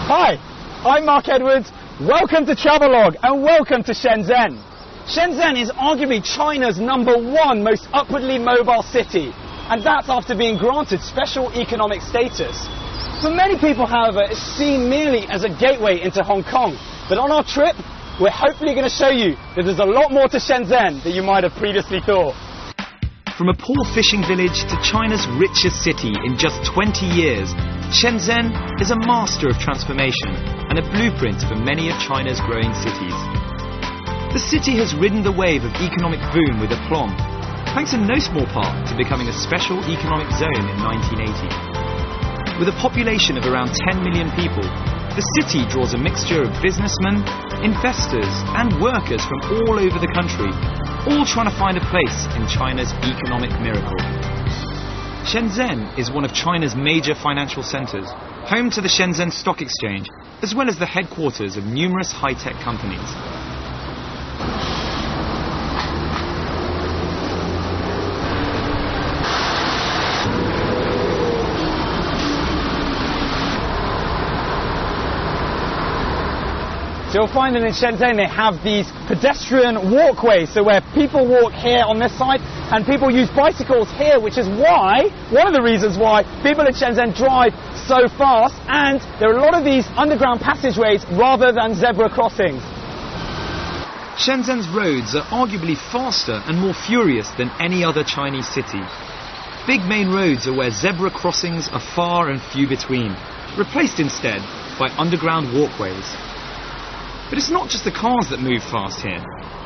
Hi, I'm Mark Edwards. Welcome to Travelogue and welcome to Shenzhen. Shenzhen is arguably China's #1 most upwardly mobile city, and that's after being granted special economic status. For many people, however, it's seen merely as a gateway into Hong Kong. But on our trip, we're hopefully going to show you that there's a lot more to Shenzhen than you might have previously thought. From a poor fishing village to China's richest city in just 20 years, Shenzhen is a master of transformation and a blueprint for many of China's growing cities. The city has ridden the wave of economic boom with aplomb, thanks in no small part to becoming a special economic zone in 1980. With a population of around 10 million people, the city draws a mixture of businessmen, investors and workers from all over the country, all trying to find a place in China's economic miracle. Shenzhen is one of China's major financial centres, home to the Shenzhen Stock Exchange, as well as the headquarters of numerous high-tech companies. So you'll find that in Shenzhen they have these pedestrian walkways, so where people walk here on this side and people use bicycles here, which is why, one of the reasons why people in Shenzhen drive so fast, and there are a lot of these underground passageways rather than zebra crossings. Shenzhen's roads are arguably faster and more furious than any other Chinese city. Big main roads are where zebra crossings are far and few between, replaced instead by underground walkways. But it's not just the cars that move fast here.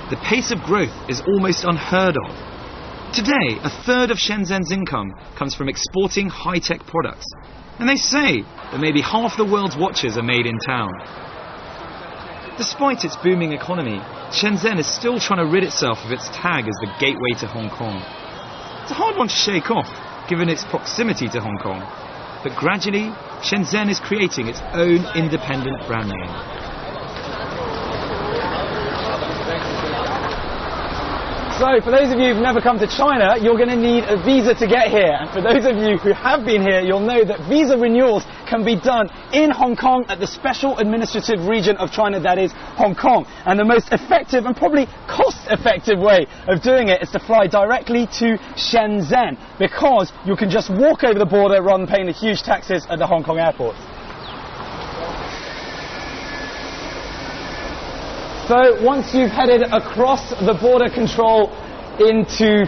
The pace of growth is almost unheard of. Today, a third of Shenzhen's income comes from exporting high-tech products. And they say that maybe half the world's watches are made in town. Despite its booming economy, Shenzhen is still trying to rid itself of its tag as the gateway to Hong Kong. It's a hard one to shake off, given its proximity to Hong Kong. But gradually, Shenzhen is creating its own independent brand name. So, for those of you who've never come to China, you're going to need a visa to get here. And for those of you who have been here, you'll know that visa renewals can be done in Hong Kong at the Special Administrative Region of China, that is Hong Kong. And the most effective and probably cost-effective way of doing it is to fly directly to Shenzhen, because you can just walk over the border rather than paying the huge taxes at the Hong Kong airport. So once you've headed across the border control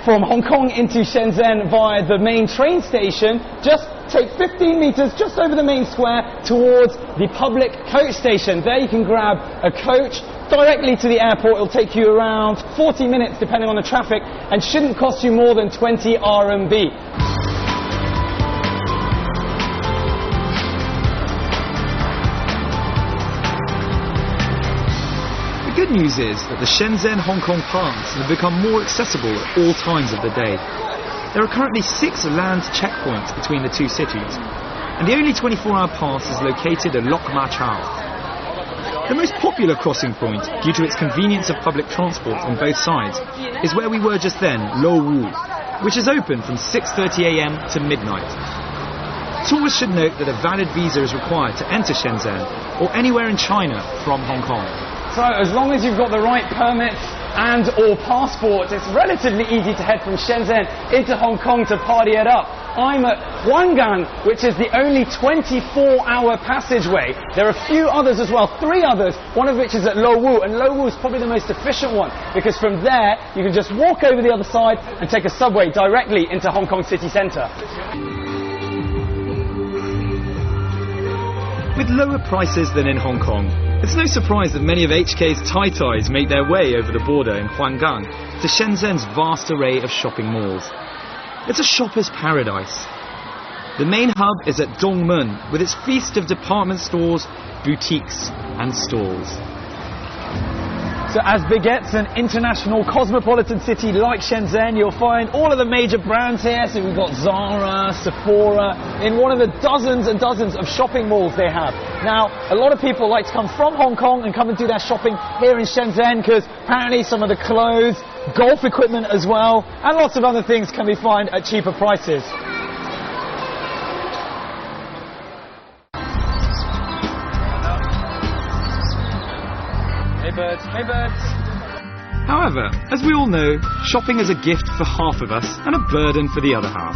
from Hong Kong into Shenzhen via the main train station, just take 15 meters just over the main square towards the public coach station. There you can grab a coach directly to the airport. It'll take you around 40 minutes depending on the traffic and shouldn't cost you more than 20 RMB. The good news is that the Shenzhen-Hong Kong pass have become more accessible at all times of the day. There are currently 6 land checkpoints between the two cities, and the only 24-hour pass is located at Lok Ma Chau. The most popular crossing point, due to its convenience of public transport on both sides, is where we were just then, Lo Wu, which is open from 6:30 AM to midnight. Tourists should note that a valid visa is required to enter Shenzhen or anywhere in China from Hong Kong. So as long as you've got the right permits and or passport, it's relatively easy to head from Shenzhen into Hong Kong to party it up. I'm at Huanggang, which is the only 24-hour passageway. There are a few others as well, 3 others, one of which is at Lo Wu, and Lo Wu is probably the most efficient one, because from there you can just walk over the other side and take a subway directly into Hong Kong city centre. With lower prices than in Hong Kong, it's no surprise that many of HK's tai-tais make their way over the border in Huanggang to Shenzhen's vast array of shopping malls. It's a shopper's paradise. The main hub is at Dongmen, with its feast of department stores, boutiques and stalls. So as begets an international cosmopolitan city like Shenzhen, you'll find all of the major brands here. So we've got Zara, Sephora, in one of the dozens and dozens of shopping malls they have. Now, a lot of people like to come from Hong Kong and come and do their shopping here in Shenzhen, because apparently some of the clothes, golf equipment as well, and lots of other things can be found at cheaper prices. birds. Hey, birds. However, as we all know, shopping is a gift for half of us and a burden for the other half.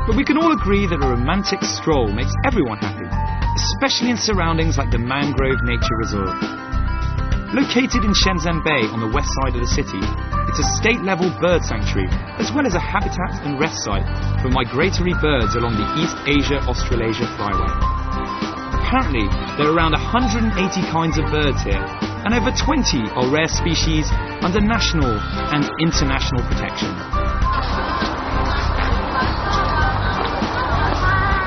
But we can all agree that a romantic stroll makes everyone happy, especially in surroundings like the Mangrove Nature Reserve. Located in Shenzhen Bay on the west side of the city, it's a state-level bird sanctuary, as well as a habitat and rest site for migratory birds along the East Asia-Australasia flyway. Apparently, there are around 180 kinds of birds here, and over 20 are rare species under national and international protection.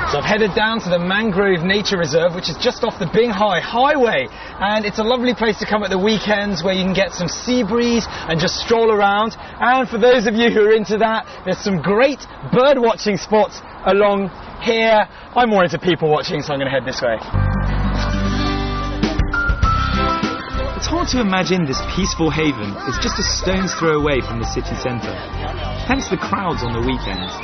So I've headed down to the Mangrove Nature Reserve, which is just off the Binghai Highway, and it's a lovely place to come at the weekends where you can get some sea breeze and just stroll around. And for those of you who are into that, there's some great bird watching spots along here. I'm more into people watching, so I'm going to head this way. It's hard to imagine this peaceful haven is just a stone's throw away from the city centre, hence the crowds on the weekends.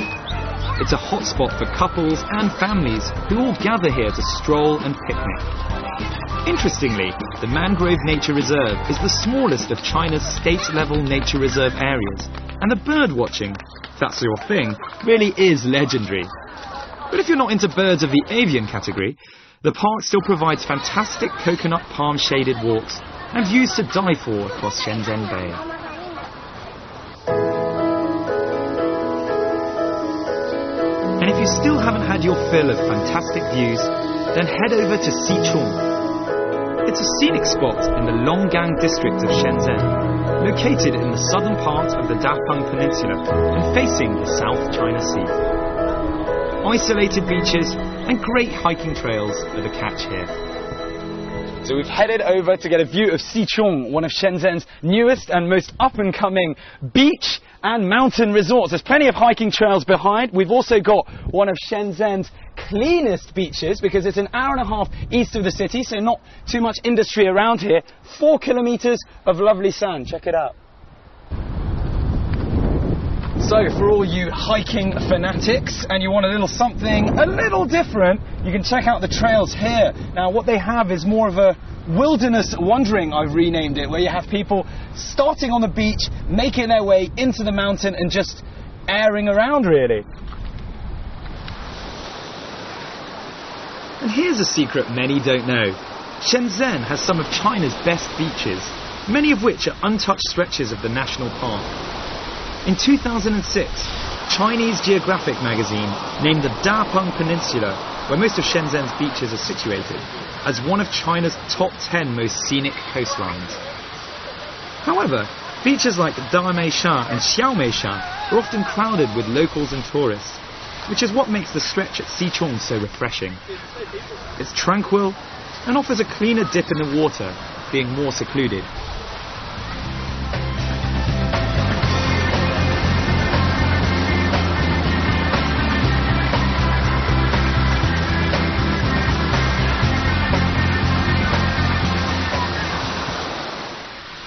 It's a hotspot for couples and families who all gather here to stroll and picnic. Interestingly, the Mangrove Nature Reserve is the smallest of China's state-level nature reserve areas, and the bird watching, if that's your thing, really is legendary. But if you're not into birds of the avian category, the park still provides fantastic coconut palm-shaded walks and views to die for across Shenzhen Bay. And if you still haven't had your fill of fantastic views, then head over to Sichuan. It's a scenic spot in the Longgang district of Shenzhen, located in the southern part of the Dapeng Peninsula and facing the South China Sea. Isolated beaches and great hiking trails are the catch here. So we've headed over to get a view of Sichuan, one of Shenzhen's newest and most up-and-coming beach and mountain resorts. There's plenty of hiking trails behind. We've also got one of Shenzhen's cleanest beaches because it's an hour and a half east of the city, so not too much industry around here. 4 kilometers of lovely sand. Check it out. So for all you hiking fanatics and you want a little something a little different, you can check out the trails here. Now what they have is more of a wilderness wandering, I've renamed it, where you have people starting on the beach, making their way into the mountain and just airing around really. And here's a secret many don't know. Shenzhen has some of China's best beaches, many of which are untouched stretches of the national park. In 2006, Chinese Geographic magazine named the Dapeng Peninsula, where most of Shenzhen's beaches are situated, as one of China's top 10 most scenic coastlines. However, beaches like Dameishan and Xiaomeishan are often crowded with locals and tourists, which is what makes the stretch at Sichuan so refreshing. It's tranquil and offers a cleaner dip in the water, being more secluded.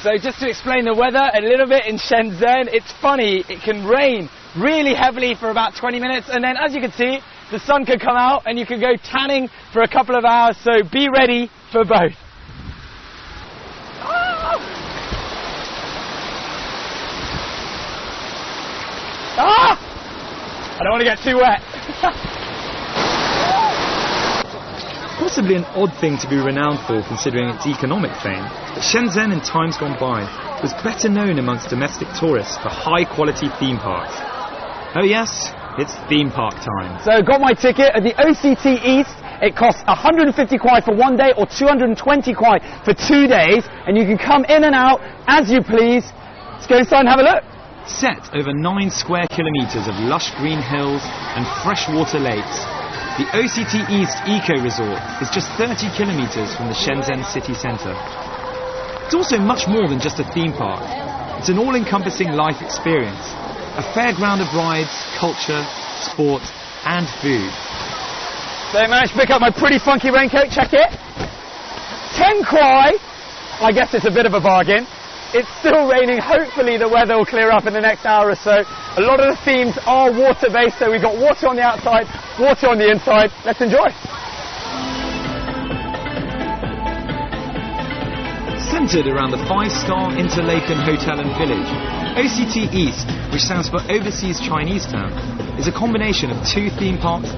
So just to explain the weather a little bit in Shenzhen, it's funny, it can rain really heavily for about 20 minutes and then as you can see, the sun could come out and you could go tanning for a couple of hours, so be ready for both. I don't want to get too wet. Possibly an odd thing to be renowned for considering its economic fame, but Shenzhen in times gone by was better known amongst domestic tourists for high-quality theme parks. Oh yes, it's theme park time. So got my ticket at the OCT East. It costs 150 kwai for 1 day or 220 kwai for 2 days, and you can come in and out as you please. Let's go inside and have a look. Set over 9 square kilometres of lush green hills and freshwater lakes, the OCT East Eco Resort is just 30 kilometres from the Shenzhen city centre. It's also much more than just a theme park. It's an all-encompassing life experience, a fairground of rides, culture, sport and food. So I managed to pick up my pretty funky raincoat, check it. 10 kwai. I guess it's a bit of a bargain. It's still raining, hopefully the weather will clear up in the next hour or so. A lot of the themes are water-based, so we've got water on the outside, water on the inside. Let's enjoy. So Centred around the 5-star Interlaken Hotel and Village, OCT East, which stands for Overseas Chinese Town, is a combination of 2 theme parks,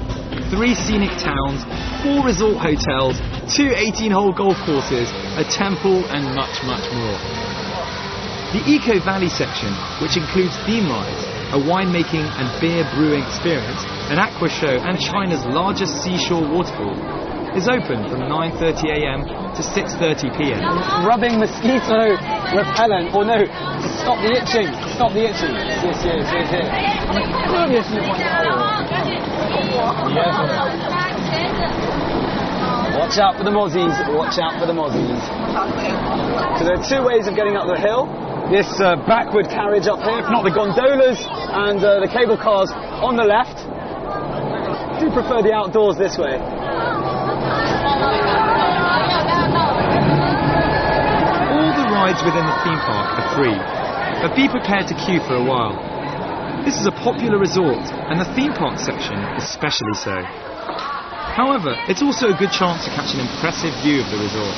3 scenic towns, 4 resort hotels, 2 18-hole golf courses, a temple and much, much more. The Eco Valley section, which includes theme rides, a winemaking and beer brewing experience, an aqua show and China's largest seashore waterfall, is open from 9:30 a.m. to 6:30 p.m. Rubbing mosquito repellent, or no, to stop the itching. Stop the itching. Yes. Watch out for the mozzies. Watch out for the mozzies. So there are 2 ways of getting up the hill. This backward carriage up here, if not the gondolas and the cable cars on the left. I do prefer the outdoors this way. All the rides within the theme park are free, but be prepared to queue for a while. This is a popular resort, and the theme park section especially so. However, it's also a good chance to catch an impressive view of the resort.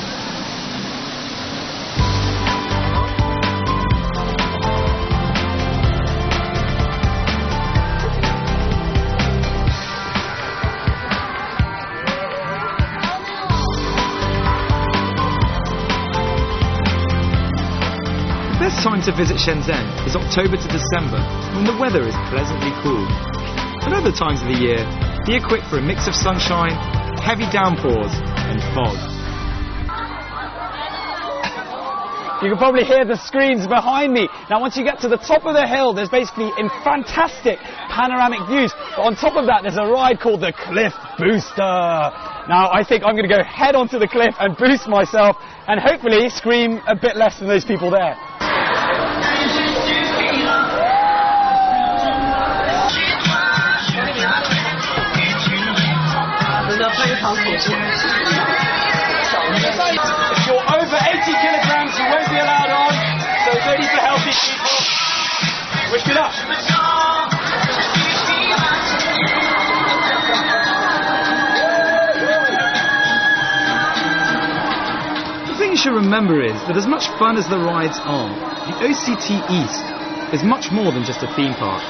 The best time to visit Shenzhen is October to December, when the weather is pleasantly cool. At other times of the year, be equipped for a mix of sunshine, heavy downpours and fog. You can probably hear the screens behind me. Now once you get to the top of the hill, there's basically fantastic panoramic views. But on top of that, there's a ride called the Cliff Booster. Now I think I'm going to go head onto the cliff and boost myself and hopefully scream a bit less than those people there. If you're over 80 kilograms, you won't be allowed on, so it's only for healthy people. Wish me luck. The thing you should remember is that as much fun as the rides are, the OCT East is much more than just a theme park.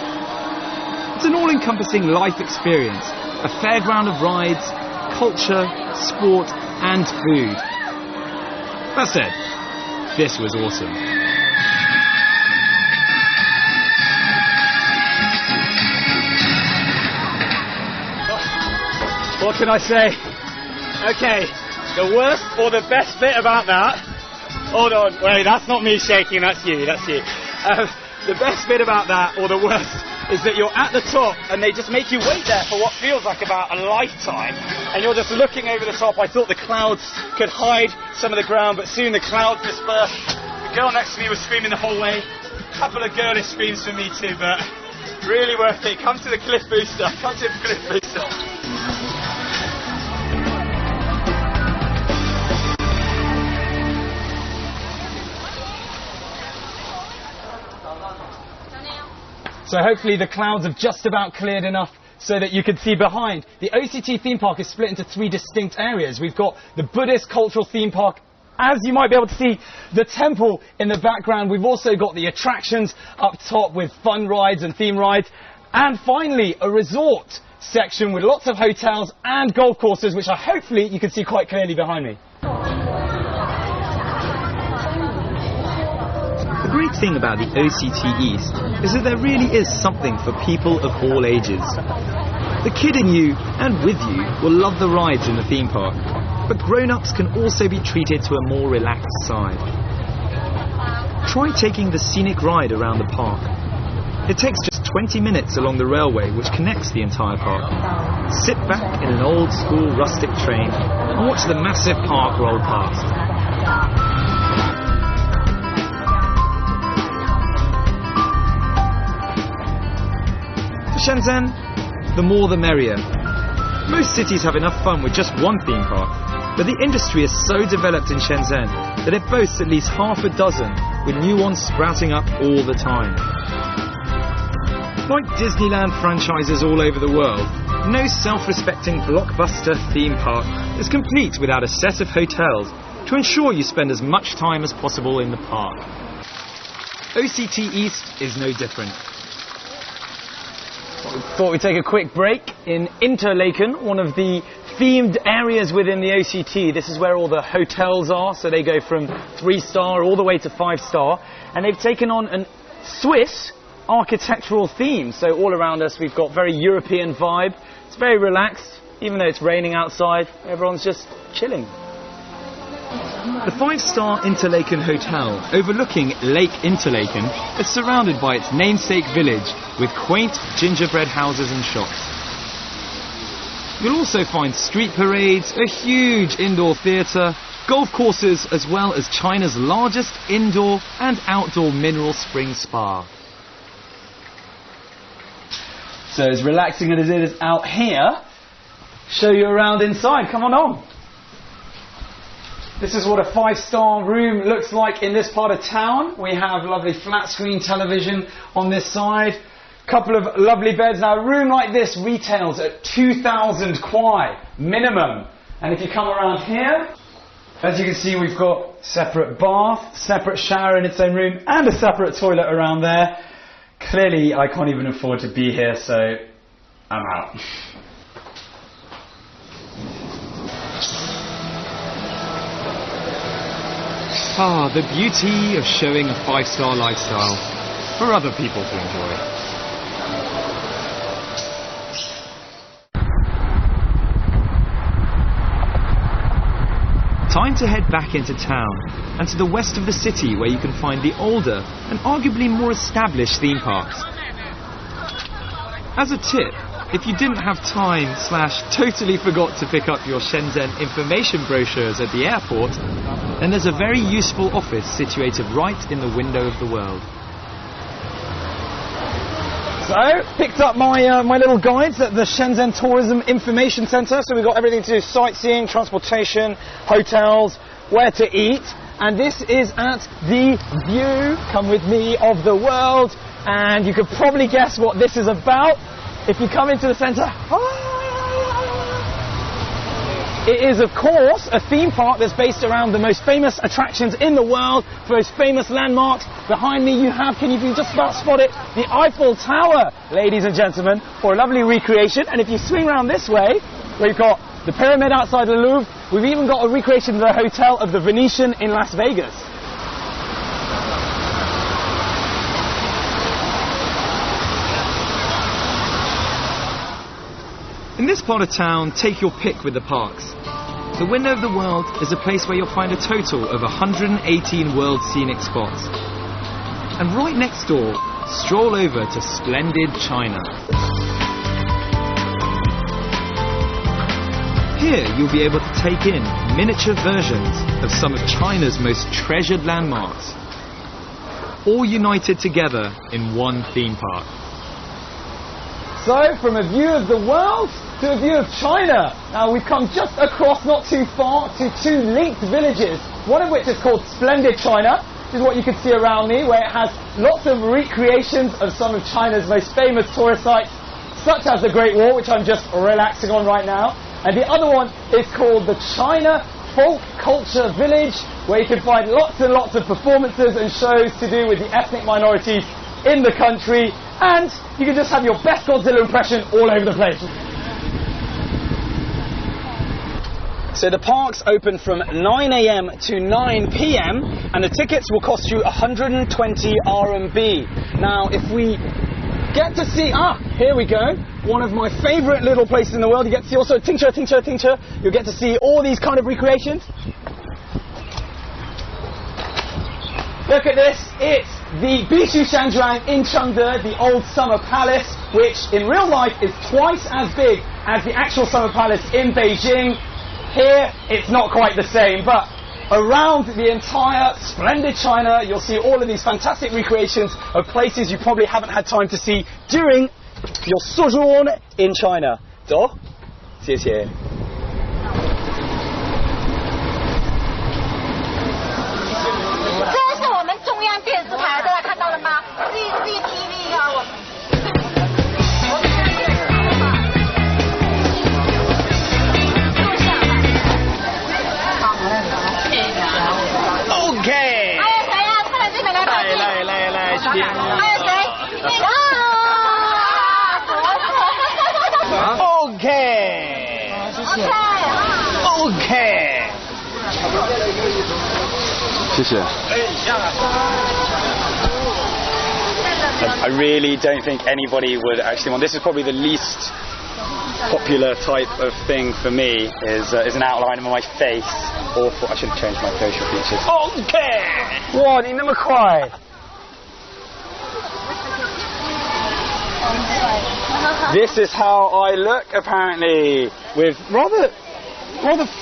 It's an all-encompassing life experience, a fairground of rides, culture, sport and food. That said, this was awesome. What can I say? Okay, the worst or the best bit about that... Hold on, wait, that's not me shaking, that's you. The best bit about that, or the worst, is that you're at the top and they just make you wait there for what feels like about a lifetime, and you're just looking over the top. I thought the clouds could hide some of the ground, but soon the clouds dispersed. The girl next to me was screaming the whole way. A couple of girlish screams for me too, but really worth it. Come to the Cliff Booster. Come to the Cliff Booster. So hopefully the clouds have just about cleared enough so that you can see behind. The OCT theme park is split into 3 distinct areas. We've got the Buddhist cultural theme park. As you might be able to see, the temple in the background. We've also got the attractions up top with fun rides and theme rides. And finally, a resort section with lots of hotels and golf courses, which hopefully you can see quite clearly behind me. The great thing about the OCT East is that there really is something for people of all ages. The kid in you and with you will love the rides in the theme park, but grown-ups can also be treated to a more relaxed side. Try taking the scenic ride around the park. It takes just 20 minutes along the railway which connects the entire park. Sit back in an old-school rustic train and watch the massive park roll past. Shenzhen, the more the merrier. Most cities have enough fun with just one theme park, but the industry is so developed in Shenzhen that it boasts at least half a dozen, with new ones sprouting up all the time. Like Disneyland franchises all over the world, no self-respecting blockbuster theme park is complete without a set of hotels, to ensure you spend as much time as possible in the park. OCT East is no different. Thought we'd take a quick break in Interlaken, one of the themed areas within the OCT. This is where all the hotels are, so they go from 3-star all the way to 5-star. And they've taken on a Swiss architectural theme. So all around us we've got very European vibe. It's very relaxed, even though it's raining outside. Everyone's just chilling. The 5-star Interlaken Hotel, overlooking Lake Interlaken, is surrounded by its namesake village with quaint gingerbread houses and shops. You'll also find street parades, a huge indoor theatre, golf courses, as well as China's largest indoor and outdoor mineral spring spa. So as relaxing as it is out here, show you around inside. Come on. This is what a 5-star room looks like in this part of town. We have lovely flat screen television on this side. Couple of lovely beds. Now a room like this retails at 2,000 kwai minimum. And if you come around here, as you can see, we've got separate bath, separate shower in its own room, and a separate toilet around there. Clearly I can't even afford to be here, so I'm out. Ah, the beauty of showing a 5-star lifestyle for other people to enjoy. Time to head back into town and to the west of the city, where you can find the older and arguably more established theme parks. As a tip, if you didn't have time / totally forgot to pick up your Shenzhen information brochures at the airport, then there's a very useful office situated right in the window of the world. So, picked up my little guides at the Shenzhen Tourism Information Center. So we've got everything to do: sightseeing, transportation, hotels, where to eat. And this is at the view, come with me, of the world. And you could probably guess what this is about if you come into the center. It is, of course, a theme park that's based around the most famous attractions in the world, the most famous landmarks. Behind me you have, can you just about spot it, the Eiffel Tower, ladies and gentlemen, for a lovely recreation. And if you swing around this way, we've got the pyramid outside the Louvre. We've even got a recreation of the hotel of the Venetian in Las Vegas. In this part of town, take your pick with the parks. The Window of the World is a place where you'll find a total of 118 world scenic spots. And right next door, stroll over to splendid China. Here you'll be able to take in miniature versions of some of China's most treasured landmarks, all united together in one theme park. So, from a view of the world to a view of China. Now, we've come just across, not too far, to 2 linked villages, one of which is called Splendid China. This is what you can see around me, where it has lots of recreations of some of China's most famous tourist sites, such as the Great Wall, which I'm just relaxing on right now. And the other one is called the China Folk Culture Village, where you can find lots and lots of performances and shows to do with the ethnic minorities in the country. And you can just have your best Godzilla impression all over the place. So the park's open from 9 AM to 9 PM, and the tickets will cost you 120 RMB. Now, if we get to see, here we go, one of my favourite little places in the world. You get to see also tincture. You'll get to see all these kind of recreations. Look at this, it's the Bishu Shanzhuang in Chengde, the old summer palace, which in real life is twice as big as the actual summer palace in Beijing. Here, it's not quite the same, but around the entire splendid China, you'll see all of these fantastic recreations of places you probably haven't had time to see during your sojourn in China. 走，谢谢。这是我们中央电视台，大家看到了吗？CCTV 啊，我。 可以的。谢谢. I really don't think anybody would actually want. This is probably the least popular type of thing for me. Is an outline of my face. Awful. I should have changed my facial features. Okay. 哇，你那么快。This is how I look, apparently, with rather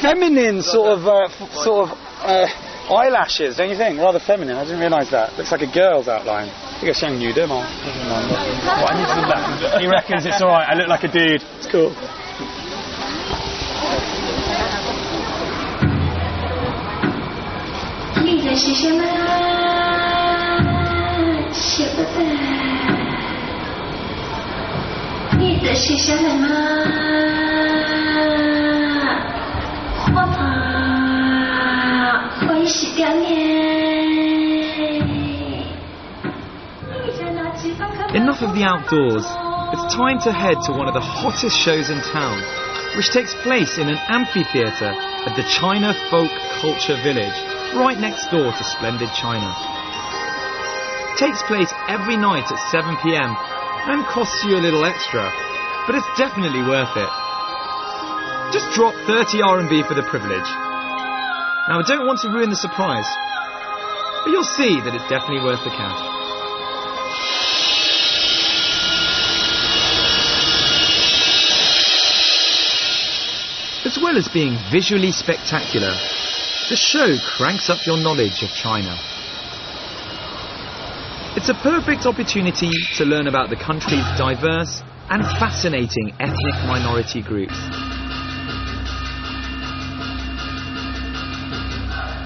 feminine sort of eyelashes, don't you think? Rather feminine. I didn't realise that. Looks like a girl's outline. I think it's young nude, well, I need to look back. He reckons it's alright. I look like a dude. It's cool. Enough of the outdoors. It's time to head to one of the hottest shows in town, which takes place in an amphitheatre at the China Folk Culture Village, right next door to splendid China. It takes place every night at 7 p.m. and costs you a little extra, but it's definitely worth it. Just drop 30 RMB for the privilege. Now, I don't want to ruin the surprise, but you'll see that it's definitely worth the cash. As well as being visually spectacular, the show cranks up your knowledge of China. It's a perfect opportunity to learn about the country's diverse and fascinating ethnic minority groups.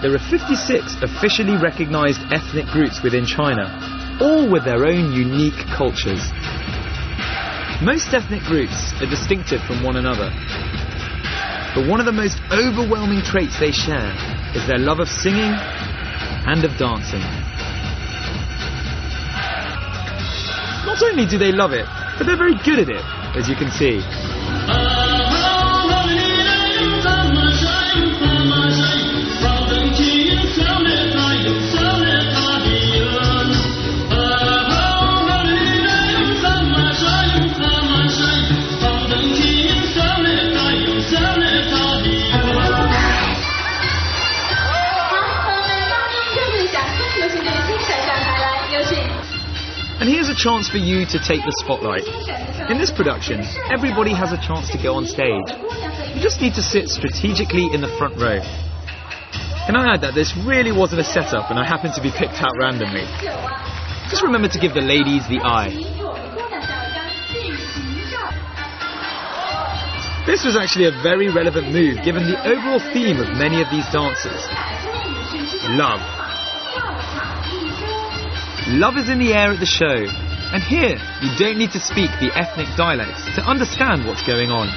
There are 56 officially recognized ethnic groups within China, all with their own unique cultures. Most ethnic groups are distinctive from one another, but one of the most overwhelming traits they share is their love of singing and of dancing. Not only do they love it, but they're very good at it, as you can see. And here's a chance for you to take the spotlight. In this production, everybody has a chance to go on stage. You just need to sit strategically in the front row. Can I add that this really wasn't a setup and I happened to be picked out randomly. Just remember to give the ladies the eye. This was actually a very relevant move given the overall theme of many of these dances. Love. Love is in the air at the show, and here you don't need to speak the ethnic dialects to understand what's going on.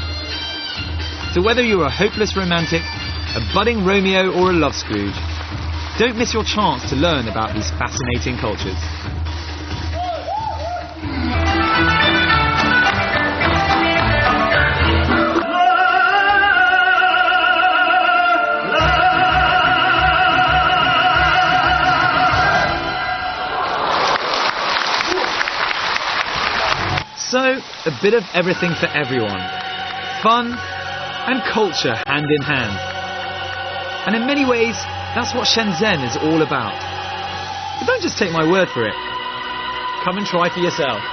So whether you're a hopeless romantic, a budding Romeo or a love Scrooge, don't miss your chance to learn about these fascinating cultures. So, a bit of everything for everyone. Fun and culture hand in hand. And in many ways, that's what Shenzhen is all about. But don't just take my word for it. Come and try for yourself.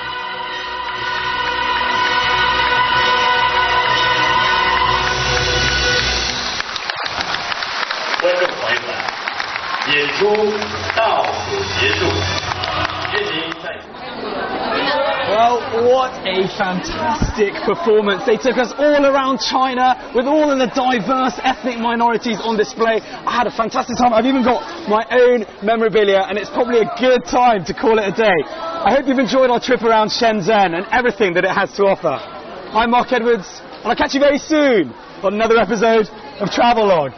Well, what a fantastic performance. They took us all around China with all of the diverse ethnic minorities on display. I had a fantastic time. I've even got my own memorabilia, and it's probably a good time to call it a day. I hope you've enjoyed our trip around Shenzhen and everything that it has to offer. I'm Mark Edwards, and I'll catch you very soon on another episode of Travelogue.